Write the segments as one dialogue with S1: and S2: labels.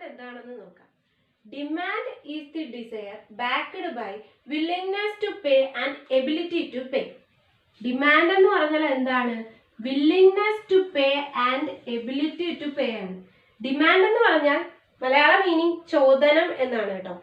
S1: എന്താണെന്ന് നോക്കാം. Demand is the desire backed by willingness to pay and ability to pay. Demand എന്ന് പറഞ്ഞാൽ എന്താണ്? Willingness to pay and ability to pay ആണ്. Demand എന്ന് പറഞ്ഞാൽ മലയാള മീനിങ് ചോദനം എന്നാണ് കേട്ടോ.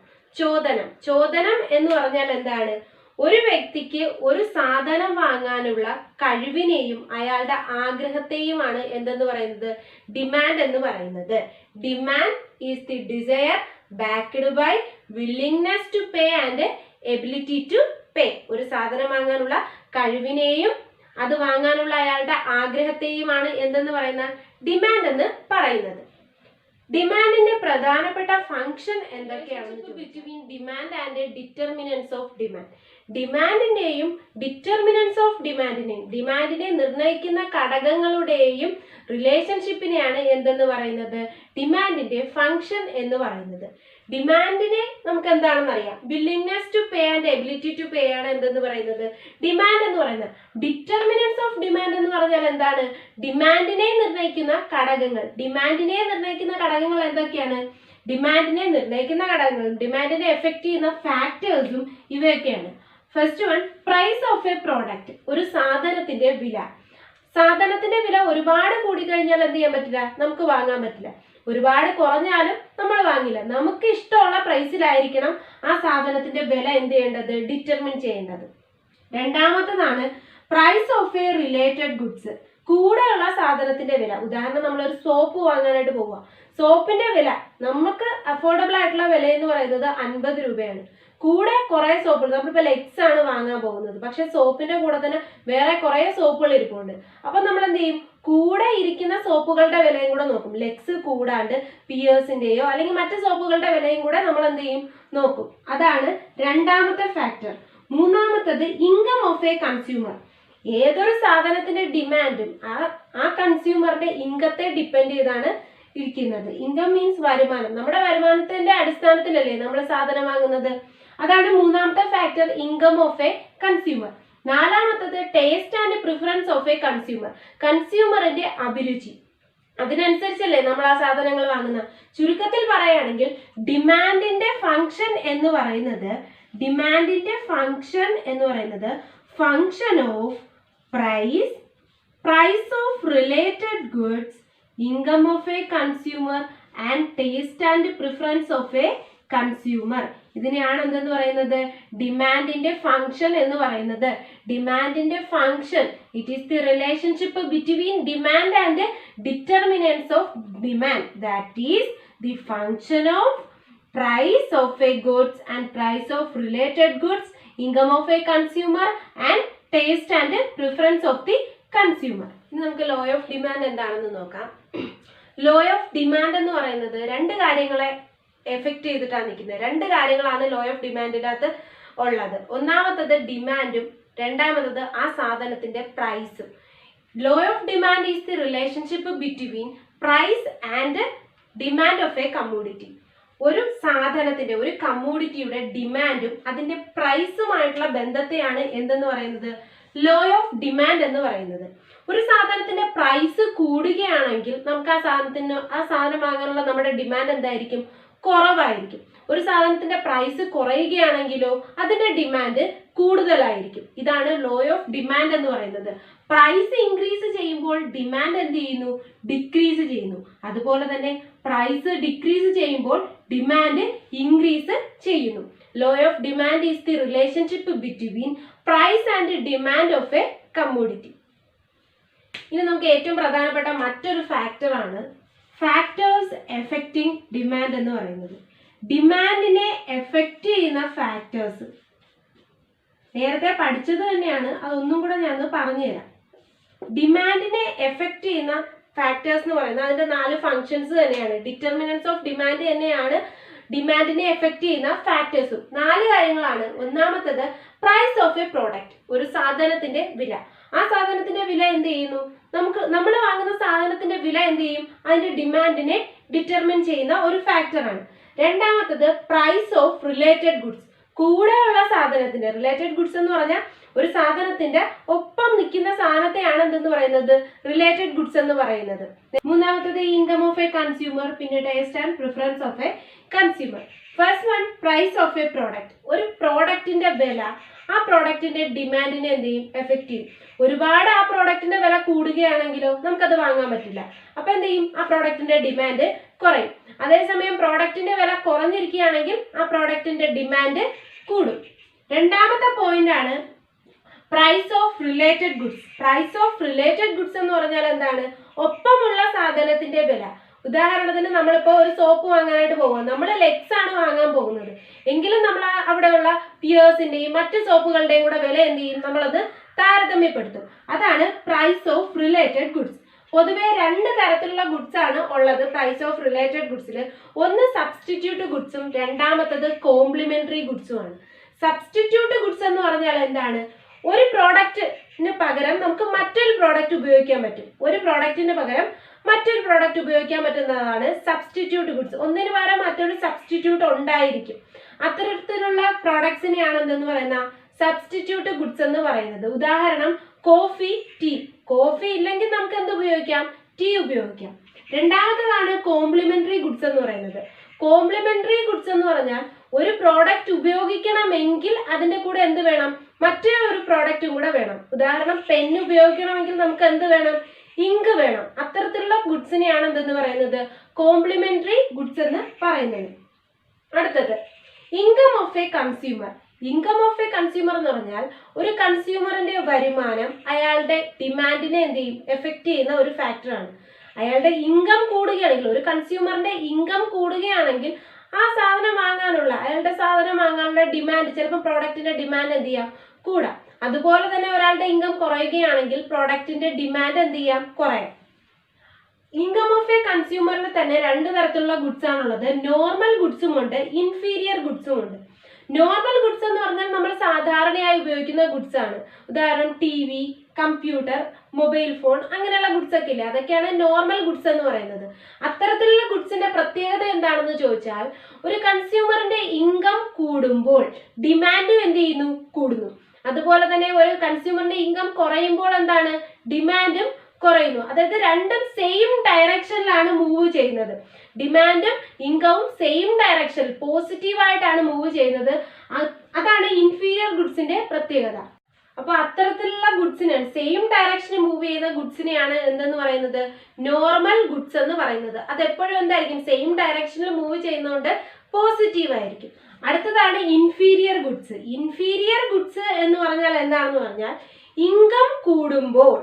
S1: ചോദനം എന്ന് പറഞ്ഞാൽ എന്താണ്? ഒരു വ്യക്തിക്ക് ഒരു സാധനം വാങ്ങാനുള്ള കഴിവിനെയും അയാളുടെ ആഗ്രഹത്തെയുമാണ് എന്തെന്ന് പറയുന്നത്? ഡിമാൻഡ് എന്ന് പറയുന്നത്. Demand is the desire backed by willingness to pay and ability to pay. ഒരു സാധനം വാങ്ങാനുള്ള കഴിവിനെയും അത് വാങ്ങാനുള്ള അയാളുടെ ആഗ്രഹത്തെയുമാണ് എന്തെന്ന് പറയുന്ന ഡിമാൻഡ് എന്ന് പറയുന്നത്. ഡിമാൻഡിന്റെ പ്രധാനപ്പെട്ട ഫംഗ്ഷൻ എന്തൊക്കെയാണ്? Between demand and determinants of demand. ഡിമാൻഡിന്റെയും ഡിറ്റർമിനൻസ് ഓഫ് ഡിമാൻഡിനെ നിർണ്ണയിക്കുന്ന ഘടകങ്ങളുടെയും റിലേഷൻഷിപ്പിനെയാണ് എന്തെന്ന് പറയുന്നത്? ഡിമാൻഡിന്റെ ഫംഗ്ഷൻ എന്ന് പറയുന്നത്. ഡിമാൻഡിനെ നമുക്ക് എന്താണെന്ന് അറിയാം. Willingness to pay and ability to pay ആണ് എന്തെന്ന് പറയുന്നത്? ഡിമാൻഡ് എന്ന് പറയുന്നത്. ഡിറ്റർമിനൻസ് ഓഫ് ഡിമാൻഡ് എന്ന് പറഞ്ഞാൽ എന്താണ്? ഡിമാൻഡിനെ നിർണ്ണയിക്കുന്ന ഘടകങ്ങൾ. ഡിമാൻഡിനെ നിർണ്ണയിക്കുന്ന ഘടകങ്ങൾ എന്തൊക്കെയാണ്? ഡിമാൻഡിനെ നിർണ്ണയിക്കുന്ന ഘടകങ്ങൾ, ഡിമാൻഡിനെ എഫക്ട് ചെയ്യുന്ന ഫാക്ടേഴ്സും ഇവയൊക്കെയാണ്. First one, price of a product. ഒരു സാധനത്തിന്റെ വില. സാധനത്തിന്റെ വില ഒരുപാട് കൂടിക്കഴിഞ്ഞാൽ എന്ത് ചെയ്യാൻ പറ്റില്ല? നമുക്ക് വാങ്ങാൻ പറ്റില്ല. ഒരുപാട് കുറഞ്ഞാലും നമ്മൾ വാങ്ങില്ല. നമുക്ക് ഇഷ്ടമുള്ള പ്രൈസിലായിരിക്കണം ആ സാധനത്തിന്റെ വില എന്ത് ചെയ്യേണ്ടത്? ഡിറ്റർമിൻ ചെയ്യേണ്ടത്. രണ്ടാമത്തതാണ് price of a related goods. കൂടെയുള്ള സാധനത്തിന്റെ വില. ഉദാഹരണം, നമ്മളൊരു സോപ്പ് വാങ്ങാനായിട്ട് പോവുക. സോപ്പിന്റെ വില നമുക്ക് അഫോർഡബിൾ ആയിട്ടുള്ള വില എന്ന് പറയുന്നത് 50 രൂപയാണ്. കൂടെ കുറെ സോപ്പുകൾ, നമ്മളിപ്പോൾ ലെക്സ് ആണ് വാങ്ങാൻ പോകുന്നത്, പക്ഷെ സോപ്പിന്റെ കൂടെ തന്നെ വേറെ കുറെ സോപ്പുകൾ ഇരിപ്പുണ്ട്. അപ്പൊ നമ്മൾ എന്ത് ചെയ്യും? കൂടെ ഇരിക്കുന്ന സോപ്പുകളുടെ വിലയും കൂടെ നോക്കും. ലെക്സ് കൂടാണ്ട് പിയേഴ്സിന്റെയോ അല്ലെങ്കിൽ മറ്റു സോപ്പുകളുടെ വിലയും കൂടെ നമ്മൾ എന്ത് ചെയ്യും? നോക്കും. അതാണ് രണ്ടാമത്തെ ഫാക്ടർ. മൂന്നാമത്തത് ഇൻകം ഓഫ് എ കൺസ്യൂമർ. ഏതൊരു സാധനത്തിന്റെ ഡിമാൻഡും ആ കൺസ്യൂമറുടെ ഇൻകത്തെ ഡിപ്പെൻഡ് ചെയ്താണ് ഇരിക്കുന്നത്. ഇൻകം മീൻസ് വരുമാനം. നമ്മുടെ വരുമാനത്തിന്റെ അടിസ്ഥാനത്തിലല്ലേ നമ്മൾ സാധനം വാങ്ങുന്നത്. അതാണ് മൂന്നാമത്തെ factor, income of a consumer. നാലാമത്തത് taste and preference of a consumer. കൺസ്യൂമറിന്റെ അഭിരുചി, അതിനനുസരിച്ചല്ലേ നമ്മൾ ആ സാധനങ്ങൾ വാങ്ങുന്നത്. ചുരുക്കത്തിൽ പറയുകയാണെങ്കിൽ ഡിമാൻഡിന്റെ ഫംഗ്ഷൻ എന്ന് പറയുന്നത് function of price of related goods, income of a consumer and taste and preference of a consumer. ഇതിനെയാണ് എന്തെന്ന് പറയുന്നത്? ഡിമാൻഡിന്റെ ഫംഗ്ഷൻ എന്ന് പറയുന്നത്. ഡിമാൻഡിന്റെ function, it is the relationship between demand and determinants of demand. That is the function of price of a goods and price of related goods, income of a consumer and taste and preference of the consumer. ഇനി നമുക്ക് law of demand എന്താണെന്ന് നോക്കാം. Law of demand എന്ന് പറയുന്നത് രണ്ട് കാര്യങ്ങളെ effect ചെയ്തിട്ടാണ് നിൽക്കുന്നത്. രണ്ട് കാര്യങ്ങളാണ് ലോ ഓഫ് ഡിമാൻഡിനകത്ത് ഉള്ളത്. ഒന്നാമത്തത് ഡിമാൻഡും രണ്ടാമത്തത് ആ സാധനത്തിന്റെ പ്രൈസും. Law of demand is the relationship between price and demand of a commodity. ഒരു സാധനത്തിന്റെ, ഒരു കമ്മോഡിറ്റിയുടെ ഡിമാൻഡും അതിന്റെ പ്രൈസുമായിട്ടുള്ള ബന്ധത്തെയാണ് എന്തെന്ന് പറയുന്നത്? ലോ ഓഫ് ഡിമാൻഡ് എന്ന് പറയുന്നത്. ഒരു സാധനത്തിന്റെ പ്രൈസ് കൂടുകയാണെങ്കിൽ നമുക്ക് ആ സാധനം വാങ്ങാനുള്ള നമ്മുടെ ഡിമാൻഡ് എന്തായിരിക്കും? കുറവായിരിക്കും. ഒരു സാധനത്തിന്റെ പ്രൈസ് കുറയുകയാണെങ്കിലോ അതിന്റെ ഡിമാൻഡ് കൂടുതലായിരിക്കും. ഇതാണ് ലോ ഓഫ് ഡിമാൻഡ് എന്ന് പറയുന്നത്. പ്രൈസ് ഇൻക്രീസ് ചെയ്യുമ്പോൾ ഡിമാൻഡ് എന്ത് ചെയ്യുന്നു? ഡിക്രീസ് ചെയ്യുന്നു. അതുപോലെ തന്നെ പ്രൈസ് ഡിക്രീസ് ചെയ്യുമ്പോൾ ഡിമാൻഡ് ഇൻക്രീസ് ചെയ്യുന്നു. Law of demand is the relationship between price and demand of a commodity. ഇനി നമുക്ക് ഏറ്റവും പ്രധാനപ്പെട്ട മറ്റൊരു ഫാക്ടറാണ് ഫാക്ടേഴ്സ് എഫക്റ്റിംഗ് ഡിമാൻഡ് എന്ന് പറയുന്നത്. ഡിമാൻഡിനെ എഫക്റ്റ് ചെയ്യുന്ന ഫാക്ടേഴ്സ് നേരത്തെ പഠിച്ചത് തന്നെയാണ്, അതൊന്നും കൂടെ ഞാൻ പറഞ്ഞുതരാം. ഡിമാൻഡിനെ എഫക്റ്റ് ചെയ്യുന്ന ഫാക്ടേഴ്സ് എന്ന് പറയുന്നത് അതിന്റെ 4 ഫങ്ഷൻസ് തന്നെയാണ്. ഡിറ്റർമിനൻസ് ഓഫ് ഡിമാൻഡ് തന്നെയാണ് ഡിമാൻഡിനെ എഫക്റ്റ് ചെയ്യുന്ന ഫാക്ടേഴ്സും. 4 കാര്യങ്ങളാണ്. ഒന്നാമത്തത് പ്രൈസ് ഓഫ് എ പ്രോഡക്റ്റ്. ഒരു സാധനത്തിന്റെ വില. ആ സാധനത്തിന്റെ വില എന്ത് ചെയ്യുന്നു? നമ്മൾ വാങ്ങുന്ന സാധനത്തിന്റെ വില എന്ത് ചെയ്യും? അതിന്റെ ഡിമാൻഡിനെ ഡിറ്റർമിൻ ചെയ്യുന്ന ഒരു ഫാക്ടറാണ്. രണ്ടാമത്തത് പ്രൈസ് ഓഫ് റിലേറ്റഡ് ഗുഡ്സ്. കൂടെയുള്ള സാധനത്തിന്റെ റിലേറ്റഡ് ഗുഡ്സ് എന്ന് പറഞ്ഞാൽ ഒരു സാധനത്തിന്റെ ഒപ്പം നിൽക്കുന്ന സാധനത്തെയാണ് എന്തെന്ന് പറയുന്നത് റിലേറ്റഡ് ഗുഡ്സ് എന്ന് പറയുന്നത്. മൂന്നാമത്തത് ഇൻകം ഓഫ് എ കൺസ്യൂമർ, പിന്നെ taste and preference of a consumer. First one price of a product. ഒരു പ്രോഡക്റ്റിന്റെ വില ആ പ്രോഡക്റ്റിന്റെ ഡിമാൻഡിനെ എന്ത് ചെയ്യും എഫക്ട് ചെയ്യും. ഒരുപാട് ആ പ്രോഡക്റ്റിന്റെ വില കൂടുകയാണെങ്കിലോ നമുക്കത് വാങ്ങാൻ പറ്റില്ല. അപ്പൊ എന്ത് ചെയ്യും ആ പ്രോഡക്റ്റിന്റെ ഡിമാൻഡ് കുറയും. അതേസമയം പ്രോഡക്റ്റിന്റെ വില കുറഞ്ഞിരിക്കുകയാണെങ്കിൽ ആ പ്രോഡക്റ്റിന്റെ ഡിമാൻഡ് കൂടും. രണ്ടാമത്തെ പോയിന്റ് ആണ് price of related goods. Price of related goods എന്ന് പറഞ്ഞാൽ എന്താണ്? ഒപ്പമുള്ള സാധനത്തിന്റെ വില. ഉദാഹരണത്തിന് നമ്മളിപ്പോ ഒരു സോപ്പ് വാങ്ങാനായിട്ട് പോകുക, നമ്മൾ ലെക്സ് ആണ് വാങ്ങാൻ പോകുന്നത് എങ്കിലും നമ്മൾ അവിടെയുള്ള പിയേഴ്സിന്റെയും മറ്റ് സോപ്പുകളുടെയും കൂടെ വില എന്ത് ചെയ്യും? നമ്മളത് താരതമ്യപ്പെടുത്തും. അതാണ് പ്രൈസ് ഓഫ് റിലേറ്റഡ് ഗുഡ്സ്. പൊതുവെ രണ്ട് തരത്തിലുള്ള ഗുഡ്സ് ആണ് ഉള്ളത് പ്രൈസ് ഓഫ് റിലേറ്റഡ് ഗുഡ്സിൽ. ഒന്ന് സബ്സ്റ്റിറ്റ്യൂട്ട് ഗുഡ്സും രണ്ടാമത്തത് കോംപ്ലിമെന്ററി ഗുഡ്സും ആണ്. സബ്സ്റ്റിറ്റ്യൂട്ട് ഗുഡ്സ് എന്ന് പറഞ്ഞാൽ എന്താണ്? ഒരു പ്രോഡക്റ്റിന് പകരം നമുക്ക് മറ്റൊരു പ്രോഡക്റ്റ് ഉപയോഗിക്കാൻ പറ്റും. ഒരു പ്രോഡക്റ്റിന് പകരം മറ്റൊരു പ്രോഡക്റ്റ് ഉപയോഗിക്കാൻ പറ്റുന്നതാണ് സബ്സ്റ്റിറ്റ്യൂട്ട് ഗുഡ്സ്. ഒന്നിന് പകരം മറ്റൊരു സബ്സ്റ്റിറ്റ്യൂട്ട് ഉണ്ടായിരിക്കും. അത്തരത്തിലുള്ള പ്രോഡക്ട്സിനെയാണ് എന്തെന്ന് പറയുന്ന സബ്സ്റ്റിറ്റ്യൂട്ട് ഗുഡ്സ് എന്ന് പറയുന്നത്. ഉദാഹരണം കോഫി, ടീ. കോഫി ഇല്ലെങ്കിൽ നമുക്ക് എന്ത് ഉപയോഗിക്കാം? ടീ ഉപയോഗിക്കാം. രണ്ടാമത്തതാണ് കോംപ്ലിമെന്ററി ഗുഡ്സ് എന്ന് പറയുന്നത്. കോംപ്ലിമെന്ററി ഗുഡ്സ് എന്ന് പറഞ്ഞാൽ ഒരു പ്രോഡക്റ്റ് ഉപയോഗിക്കണമെങ്കിൽ അതിന്റെ കൂടെ എന്ത് വേണം? മറ്റൊരു പ്രോഡക്റ്റും കൂടെ വേണം. ഉദാഹരണം പെൻ ഉപയോഗിക്കണമെങ്കിൽ നമുക്ക് എന്ത് വേണം? ഇങ്ക് വേണം. അത്തരത്തിലുള്ള ഗുഡ്സിനെയാണ് എന്തെന്ന് പറയുന്നത്? കോംപ്ലിമെന്ററി ഗുഡ്സ് എന്ന് പറയുന്നത്. അടുത്തത് income of a consumer. Income of a consumer എന്ന് പറഞ്ഞാൽ ഒരു കൺസ്യൂമറിന്റെ വരുമാനം അയാളുടെ ഡിമാൻഡിനെ എന്ത് ചെയ്യും? എഫക്ട് ചെയ്യുന്ന ഒരു ഫാക്ടറാണ്. അയാളുടെ ഇൻകം കൂടുകയാണെങ്കിൽ, ഒരു കൺസ്യൂമറിന്റെ ഇൻകം കൂടുകയാണെങ്കിൽ ആ സാധനം വാങ്ങാനുള്ള അയാളുടെ സാധനം വാങ്ങാനുള്ള ഡിമാൻഡ്, ചിലപ്പോൾ പ്രോഡക്റ്റിന്റെ ഡിമാൻഡ് എന്ത് ചെയ്യാം? കൂടാം. അതുപോലെ തന്നെ ഒരാളുടെ ഇൻകം കുറയുകയാണെങ്കിൽ പ്രോഡക്റ്റിന്റെ ഡിമാൻഡ് എന്ത് ചെയ്യാം? കുറയാം. ഇൻകം ഓഫ് എ കൺസ്യൂമറിൽ തന്നെ രണ്ട് തരത്തിലുള്ള ഗുഡ്സ് ആണുള്ളത്. നോർമൽ ഗുഡ്സും ഉണ്ട്, ഇൻഫീരിയർ ഗുഡ്സും ഉണ്ട്. നോർമൽ ഗുഡ്സ് എന്ന് പറഞ്ഞാൽ നമ്മൾ സാധാരണയായി ഉപയോഗിക്കുന്ന ഗുഡ്സ് ആണ്. ഉദാഹരണം T V, computer, mobile phone, അങ്ങനെയുള്ള ഗുഡ്സ് ഒക്കെ ഇല്ലേ, അതൊക്കെയാണ് നോർമൽ ഗുഡ്സ് എന്ന് പറയുന്നത്. അത്തരത്തിലുള്ള ഗുഡ്സിന്റെ പ്രത്യേകത എന്താണെന്ന് ചോദിച്ചാൽ ഒരു കൺസ്യൂമറിന്റെ ഇൻകം കൂടുമ്പോൾ ഡിമാൻഡും എന്ത് ചെയ്യുന്നു? കൂടുന്നു. അതുപോലെ തന്നെ ഒരു കൺസ്യൂമറിന്റെ ഇൻകം കുറയുമ്പോൾ എന്താണ്? ഡിമാൻഡും കുറയുന്നു. അതായത് രണ്ടും സെയിം ഡയറക്ഷനിലാണ് മൂവ് ചെയ്യുന്നത്. ഡിമാൻഡും ഇൻകവും സെയിം ഡയറക്ഷൻ പോസിറ്റീവായിട്ടാണ് മൂവ് ചെയ്യുന്നത്. അതാണ് ഇൻഫീരിയർ ഗുഡ്സിന്റെ പ്രത്യേകത. അപ്പൊ അത്തരത്തിലുള്ള ഗുഡ്സിന് സെയിം ഡയറക്ഷനിൽ മൂവ് ചെയ്യുന്ന ഗുഡ്സിനെയാണ് എന്തെന്ന് പറയുന്നത്? നോർമൽ ഗുഡ്സ് എന്ന് പറയുന്നത്. അത് എപ്പോഴും എന്തായിരിക്കും? സെയിം ഡയറക്ഷനിൽ മൂവ് ചെയ്യുന്നതുകൊണ്ട് പോസിറ്റീവ് ആയിരിക്കും. അടുത്തതാണ് ഇൻഫീരിയർ ഗുഡ്സ്. ഇൻഫീരിയർ ഗുഡ്സ് എന്ന് പറഞ്ഞാൽ എന്താണെന്ന് പറഞ്ഞാൽ ഇൻകം കൂടുമ്പോൾ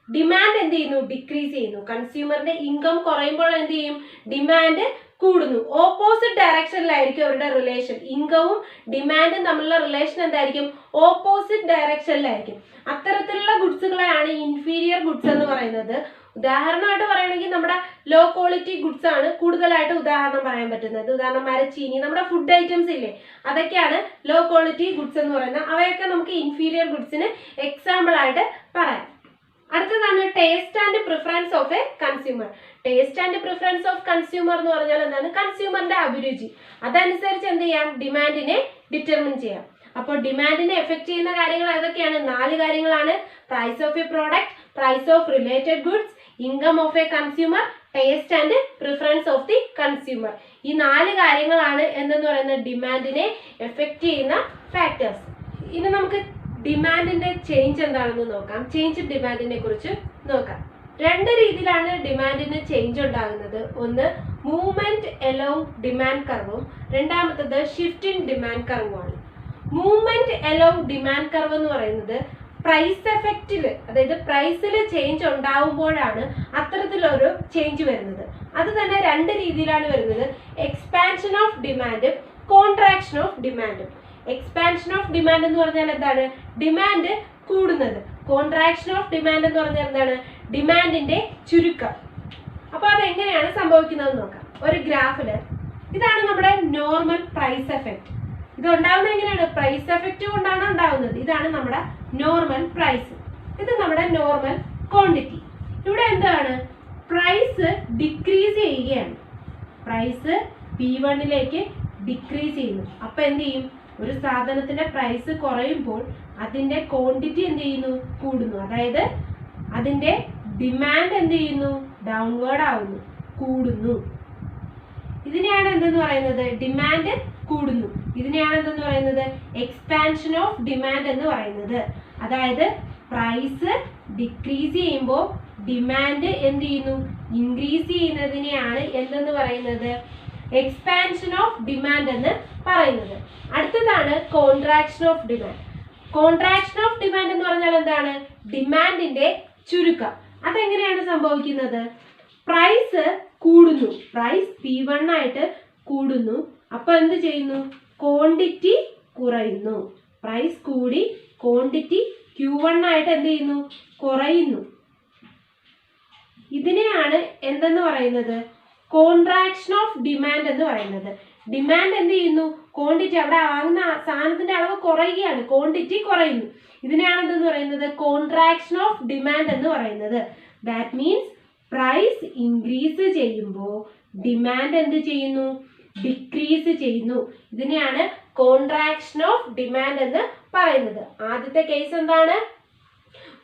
S1: ഡിമാൻഡ് എന്ത് ചെയ്യുന്നു? ഡിക്രീസ് ചെയ്യുന്നു. കൺസ്യൂമറിന്റെ ഇൻകം കുറയുമ്പോൾ എന്ത് ചെയ്യും? ഡിമാൻഡ് കൂടുന്നു. ഓപ്പോസിറ്റ് ഡയറക്ഷനിലായിരിക്കും അവരുടെ റിലേഷൻ. ഇൻകവും ഡിമാൻഡും തമ്മിലുള്ള റിലേഷൻ എന്തായിരിക്കും? ഓപ്പോസിറ്റ് ഡയറക്ഷനിലായിരിക്കും. അത്തരത്തിലുള്ള ഗുഡ്സുകളെയാണ് ഇൻഫീരിയർ ഗുഡ്സ് എന്ന് പറയുന്നത്. ഉദാഹരണമായിട്ട് പറയുകയാണെങ്കിൽ നമ്മുടെ ലോ ക്വാളിറ്റി ഗുഡ്സ് ആണ് കൂടുതലായിട്ട് ഉദാഹരണം പറയാൻ പറ്റുന്നത്. ഉദാഹരണം മരച്ചീനി, നമ്മുടെ ഫുഡ് ഐറ്റംസ് ഇല്ലേ, അതൊക്കെയാണ് ലോ ക്വാളിറ്റി ഗുഡ്സ് എന്ന് പറയുന്നത്. അവയൊക്കെ നമുക്ക് ഇൻഫീരിയർ ഗുഡ്സിന് എക്സാമ്പിൾ ആയിട്ട് പറയാം. അടുത്തതാണ് taste and preference of a consumer. Taste and preference of consumer എന്ന് പറഞ്ഞാൽ എന്താണ്? കൺസ്യൂമറിന്റെ അഭിരുചി. അതനുസരിച്ച് എന്ത് ചെയ്യാം? ഡിമാൻഡിനെ ഡിറ്റർമിൻ ചെയ്യാം. അപ്പോൾ ഡിമാൻഡിനെ എഫക്ട് ചെയ്യുന്ന കാര്യങ്ങൾ ഏതൊക്കെയാണ്? 4 കാര്യങ്ങളാണ്. Price of a product, price of related goods, income of a consumer, taste and preference of the consumer. ഈ 4 കാര്യങ്ങളാണ് എന്തെന്ന് പറയുന്നത്? ഡിമാൻഡിനെ എഫക്ട് ചെയ്യുന്ന ഫാക്ടേഴ്സ്. ഇനി നമുക്ക് ഡിമാൻഡിന്റെ ചേഞ്ച് എന്താണെന്ന് നോക്കാം. ചേഞ്ച് ഡിമാൻഡിനെ കുറിച്ച് നോക്കാം. 2 രീതിയിലാണ് ഡിമാൻഡിന് ചേഞ്ച് ഉണ്ടാകുന്നത്. ഒന്ന് മൂവ്മെന്റ് എലോങ് ഡിമാൻഡ് കർവും, രണ്ടാമത്തത് ഷിഫ്റ്റ് ഇൻ ഡിമാൻഡ് കർവുമാണ്. മൂവ്മെന്റ് എലോങ് ഡിമാൻഡ് കർവ് എന്ന് പറയുന്നത് പ്രൈസ് എഫക്റ്റിൽ, അതായത് പ്രൈസിൽ ചേഞ്ച് ഉണ്ടാവുമ്പോഴാണ് അത്തരത്തിലൊരു ചേഞ്ച് വരുന്നത്. അത് തന്നെ 2 രീതിയിലാണ് വരുന്നത്. എക്സ്പാൻഷൻ ഓഫ് ഡിമാൻഡും കോൺട്രാക്ഷൻ ഓഫ് ഡിമാൻഡും. എക്സ്പാൻഷൻ ഓഫ് ഡിമാൻഡ് എന്ന് പറഞ്ഞാൽ എന്താണ്? ഡിമാൻഡ് കൂടുന്നത്. കോൺട്രാക്ഷൻ ഓഫ് ഡിമാൻഡ് എന്ന് പറഞ്ഞാൽ എന്താണ്? ഡിമാൻഡിന്റെ ചുരുക്കം. അപ്പൊ അതെങ്ങനെയാണ് സംഭവിക്കുന്നത് നോക്കാം. ഒരു ഗ്രാഫില് ഇതാണ് നമ്മുടെ നോർമൽ പ്രൈസ് എഫക്റ്റ്. ഇത് ഉണ്ടാവുന്നത് എങ്ങനെയാണ്? പ്രൈസ് എഫക്റ്റ് കൊണ്ടാണ് ഉണ്ടാവുന്നത്. ഇതാണ് നമ്മുടെ നോർമൽ പ്രൈസ്. ഇത് നമ്മുടെ നോർമൽ ക്വാണ്ടിറ്റി. ഇവിടെ എന്താണ്? പ്രൈസ് ഡിക്രീസ് ചെയ്യുകയാണ്. പ്രൈസ് P1ലേക്ക് ഡിക്രീസ് ചെയ്യുന്നു. അപ്പൊ എന്ത് ചെയ്യും? ഒരു സാധനത്തിന്റെ പ്രൈസ് കുറയുമ്പോൾ അതിന്റെ ക്വാണ്ടിറ്റി എന്ത് ചെയ്യുന്നു? കൂടുന്നു. അതായത് അതിന്റെ ഡിമാൻഡ് എന്ത് ചെയ്യുന്നു? ഡൗൺവേർഡ് ആവുന്നു, കൂടുന്നു. ഇതിനെയാണ് എന്തെന്ന് പറയുന്നത്? ഡിമാൻഡ് കൂടുന്നു. ഇതിനെയാണ് എന്തെന്ന് പറയുന്നത്? എക്സ്പാൻഷൻ ഓഫ് ഡിമാൻഡ് എന്ന് പറയുന്നത്. അതായത് പ്രൈസ് ഡിക്രീസ് ചെയ്യുമ്പോൾ ഡിമാൻഡ് എന്ത് ചെയ്യുന്നു? ഇൻക്രീസ് ചെയ്യുന്നതിനെയാണ് എന്തെന്ന് പറയുന്നത്? എക്സ്പാൻഷൻ ഓഫ് ഡിമാൻഡ് എന്ന് പറയുന്നത്. അടുത്തതാണ് contraction of demand. Contraction of demand എന്ന് പറഞ്ഞാൽ എന്താണ്? ഡിമാൻഡിന്റെ ചുരുക്കം. അതെങ്ങനെയാണ് സംഭവിക്കുന്നത്? പ്രൈസ് കൂടുന്നു, പ്രൈസ് P1 ആയിട്ട് കൂടുന്നു. അപ്പൊ എന്ത് ചെയ്യുന്നു? ക്വാണ്ടിറ്റി കുറയുന്നു. പ്രൈസ് കൂടി ക്വാണ്ടിറ്റി Q1 ആയിട്ട് എന്ത് ചെയ്യുന്നു? കുറയുന്നു. ഇതിനെയാണ് എന്തെന്ന് പറയുന്നത്? കോൺട്രാക്ഷൻ ഓഫ് ഡിമാൻഡ് എന്ന് പറയുന്നത്. ഡിമാൻഡ് എന്ത് ചെയ്യുന്നു? ക്വാണ്ടിറ്റി, അവിടെ വാങ്ങുന്ന സാധനത്തിന്റെ അളവ് കുറയുകയാണ്, ക്വാണ്ടിറ്റി കുറയുന്നു. ഇതിനെയാണ് എന്തെന്ന് പറയുന്നത്? കോൺട്രാക്ഷൻ ഓഫ് ഡിമാൻഡ് എന്ന് പറയുന്നത്. ദാറ്റ് മീൻസ് പ്രൈസ് ഇൻക്രീസ് ചെയ്യുമ്പോൾ ഡിമാൻഡ് എന്ത് ചെയ്യുന്നു? ഡിക്രീസ് ചെയ്യുന്നു. ഇതിനെയാണ് കോൺട്രാക്ഷൻ ഓഫ് ഡിമാൻഡ് എന്ന് പറയുന്നത്. ആദ്യത്തെ കേസ് എന്താണ്?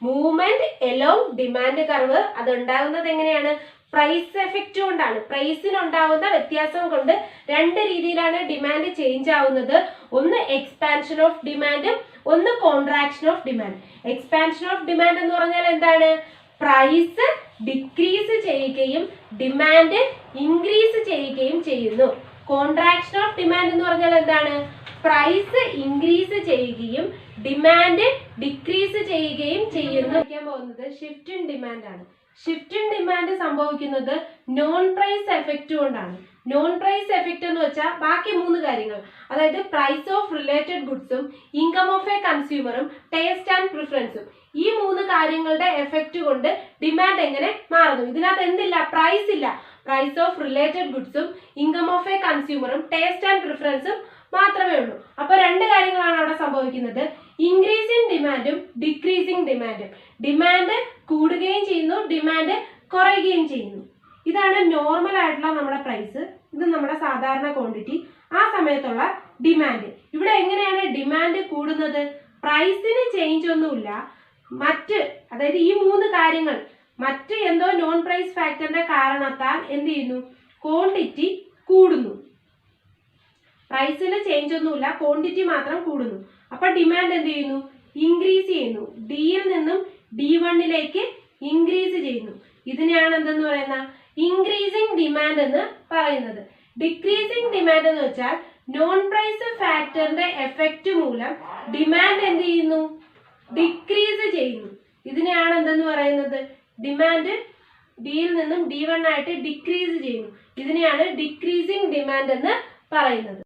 S1: Movement along demand curve. അത് ഉണ്ടാകുന്നത് എങ്ങനെയാണ്? പ്രൈസ് എഫക്റ്റ് കൊണ്ടാണ്. പ്രൈസിനുണ്ടാവുന്ന വ്യത്യാസം കൊണ്ട് രണ്ട് രീതിയിലാണ് ഡിമാൻഡ് ചേഞ്ച് ആവുന്നത്. ഒന്ന് എക്സ്പാൻഷൻ ഓഫ് ഡിമാൻഡും ഒന്ന് contraction of demand. Expansion of demand എന്ന് പറഞ്ഞാൽ എന്താണ്? പ്രൈസ് ഡിക്രീസ് ചെയ്യുകയും ഡിമാൻഡ് ഇൻക്രീസ് ചെയ്യുകയും ചെയ്യുന്നു. കോൺട്രാക്ഷൻ ഓഫ് ഡിമാൻഡ് എന്ന് പറഞ്ഞാൽ എന്താണ്? പ്രൈസ് ഇൻക്രീസ് ചെയ്യുകയും ഡിമാൻഡ് ഡിക്രീസ് ചെയ്യുകയും ചെയ്യുന്നു. പോകുന്നത് ഷിഫ്റ്റ് ഇൻ ഡിമാൻഡ് ആണ്. ഷിഫ്റ്റ് ഇൻ ഡിമാൻഡ് സംഭവിക്കുന്നത് നോൺ പ്രൈസ് എഫക്റ്റ് കൊണ്ടാണ്. നോൺ പ്രൈസ് എഫക്റ്റ് എന്ന് വെച്ചാൽ ബാക്കി മൂന്ന് കാര്യങ്ങൾ, അതായത് പ്രൈസ് ഓഫ് റിലേറ്റഡ് ഗുഡ്സും ഇൻകം ഓഫ് എ കൺസ്യൂമറും ടേസ്റ്റ് ആൻഡ് പ്രിഫറൻസും, ഈ മൂന്ന് കാര്യങ്ങളുടെ എഫക്റ്റ് കൊണ്ട് ഡിമാൻഡ് എങ്ങനെ മാറുന്നു. ഇതിനകത്ത് എന്തില്ല? പ്രൈസ് ഇല്ല. പ്രൈസ് ഓഫ് റിലേറ്റഡ് ഗുഡ്സും ഇൻകം ഓഫ് എ കൺസ്യൂമറും ടേസ്റ്റ് ആൻഡ് പ്രിഫറൻസും മാത്രമേ ഉള്ളൂ. അപ്പൊ രണ്ട് കാര്യങ്ങളാണ് അവിടെ സംഭവിക്കുന്നത്. ഇൻക്രീസിങ് ഡിമാൻഡും ഡിക്രീസിങ് ഡിമാൻഡും. ഡിമാൻഡ് കൂടുകയും ചെയ്യുന്നു, ഡിമാൻഡ് കുറയുകയും ചെയ്യുന്നു. ഇതാണ് നോർമൽ ആയിട്ടുള്ള നമ്മുടെ പ്രൈസ്. ഇത് നമ്മുടെ സാധാരണ ക്വാണ്ടിറ്റി. ആ സമയത്തുള്ള ഡിമാൻഡ്. ഇവിടെ എങ്ങനെയാണ് ഡിമാൻഡ് കൂടുന്നത്? പ്രൈസിന് ചേഞ്ച് ഒന്നുമില്ല. അതായത് ഈ മൂന്ന് കാര്യങ്ങൾ മറ്റ് എന്തോ നോൺ പ്രൈസ് ഫാക്ടറിന്റെ കാരണത്താൽ എന്ത് ചെയ്യുന്നു? ക്വാണ്ടിറ്റി കൂടുന്നു. പ്രൈസിന് ചേഞ്ച് ഒന്നുമില്ല, ക്വാണ്ടിറ്റി മാത്രം കൂടുന്നു. അപ്പൊ ഡിമാൻഡ് എന്ത് ചെയ്യുന്നു? ഇൻക്രീസ് ചെയ്യുന്നു. ഡിയിൽ നിന്നും D1ലേക്ക് ഇൻക്രീസ് ചെയ്യുന്നു. ഇതിനെയാണ് എന്തെന്ന് പറയുന്ന? ഇൻക്രീസിങ് ഡിമാൻഡ് എന്ന് പറയുന്നത്. ഡിക്രീസിങ് ഡിമാൻഡ് എന്ന് വെച്ചാൽ നോൺ പ്രൈസ് ഫാക്ടറിന്റെ എഫക്റ്റ് മൂലം ഡിമാൻഡ് എന്ത് ചെയ്യുന്നു? ഡിക്രീസ് ചെയ്യുന്നു. ഇതിനെയാണ് എന്തെന്ന് പറയുന്നത്? ഡിമാൻഡ് ഡിയിൽ നിന്നും D1 ആയിട്ട് ഡിക്രീസ് ചെയ്യുന്നു. ഇതിനെയാണ് ഡിക്രീസിങ് ഡിമാൻഡ് എന്ന് പറയുന്നത്.